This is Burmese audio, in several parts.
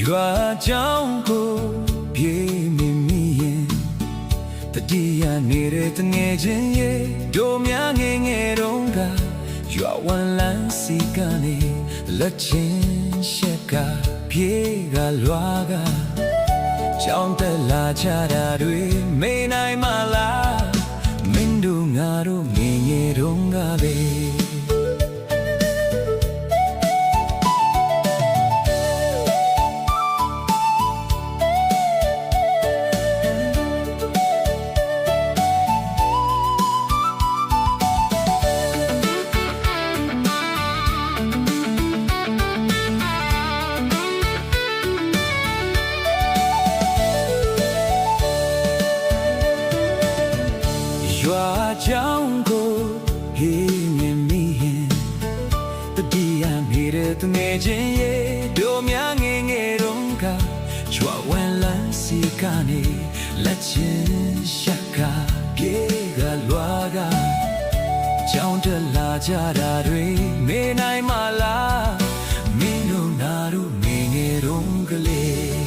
ရွာကြောင်းကိုပြေးမိမိရင်တတိယနေတဲ့တငယ်ချင်းရဲ့တို့များငယ်ငယ်တုန်းကရွာဝန်လန်းစီကနေလက်ချင်းရှက်ကပြေးကလွားကကြောင်းတက်လာချတာတွေမေးနိုင်မလားမင်းတို့ငါတို့ငယ်ငယ်တုန်းကပဲရွာကြောင်းကိုဟေးမြင်မိရင်တတိယနေတဲ့သူငယ်ချင်းရဲ့တို့များငယ်ငယ်တုန်းကရွာဝန်လန်းစီကနေလက်ချင်းရှက်ကပြေးကလွားကကြောင်းတက်လာကြတာတွေမေးနိုင်မလားမင်းတို့နာတို့ငယ်ငယ်တုန်းကလေး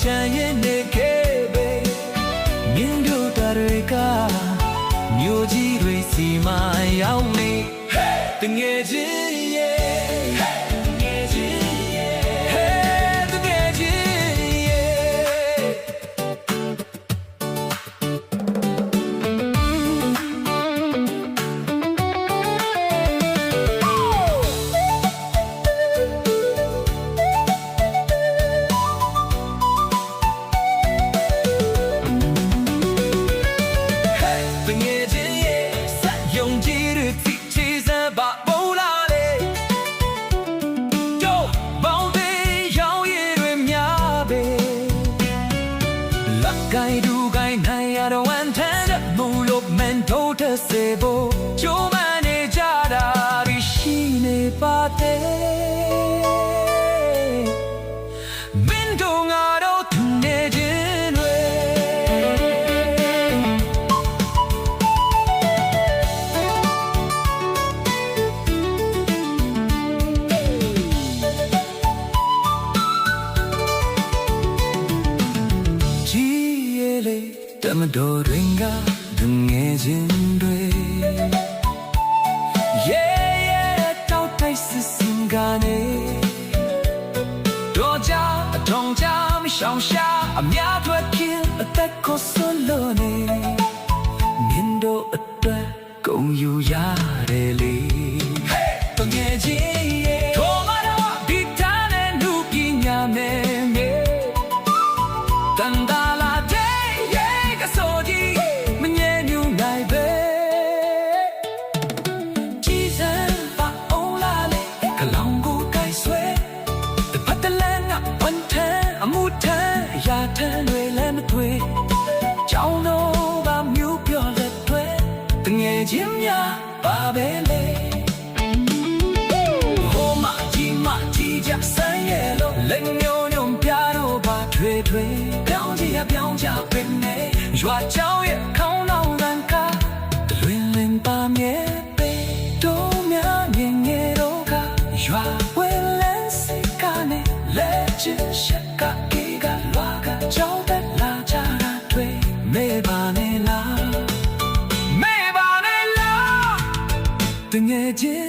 ချမ်းရင်နေခဲ့ပဲမင်းတို့တွေကမြို့ကြီးတွေစီမံရောက်နေတငယ်ချင်းရဲ့တငယ်ချင်းရဲ့တငယ်ချင်း该ดู该那样的晚餐的木路门头的塞波就满的家大的西内巴的民众啊都听得见嘞တမတော်ရင်ကငငယ်ချင်းတွေတောက်တိုက်စစ်စင်ကနေတော့ကြအထုံကြမရှောင်ရှာအများထွက်ခြင်းအသက်ကိုဆွလို့နေမြင်တော့အတွက်ကုန်ယူရတယ်လေတငယ်ချင်းရဲ့ထောမတော်ဒီသားနဲ့လူပညာနဲ့တန်တာထမ်းတွေလည်းမတွေ့ကြောင်းတော့ကမျိုးပြောလက်တွေတငယ်ချင်းများပါပဲလေဟိုမကြီးကြဆန်းရဲ့လို့လက်ညိုညုံပြတော့ပါထွေထွေပြောင်းကြည့်ပြောင်းကြပင်နေရွာချောင်းရဲ့ခေါင်းတော်လန်ကတလွင်လင်ပါမြဲပေတို့များငယ်ငယ်တော့ကရွာဝဲလန်းစိတ်ကနေလက်ချင်ရှက်ကကြောက်တဲ့လာကြတာတွေမေးပါနဲ့လားတငယ်ချင်း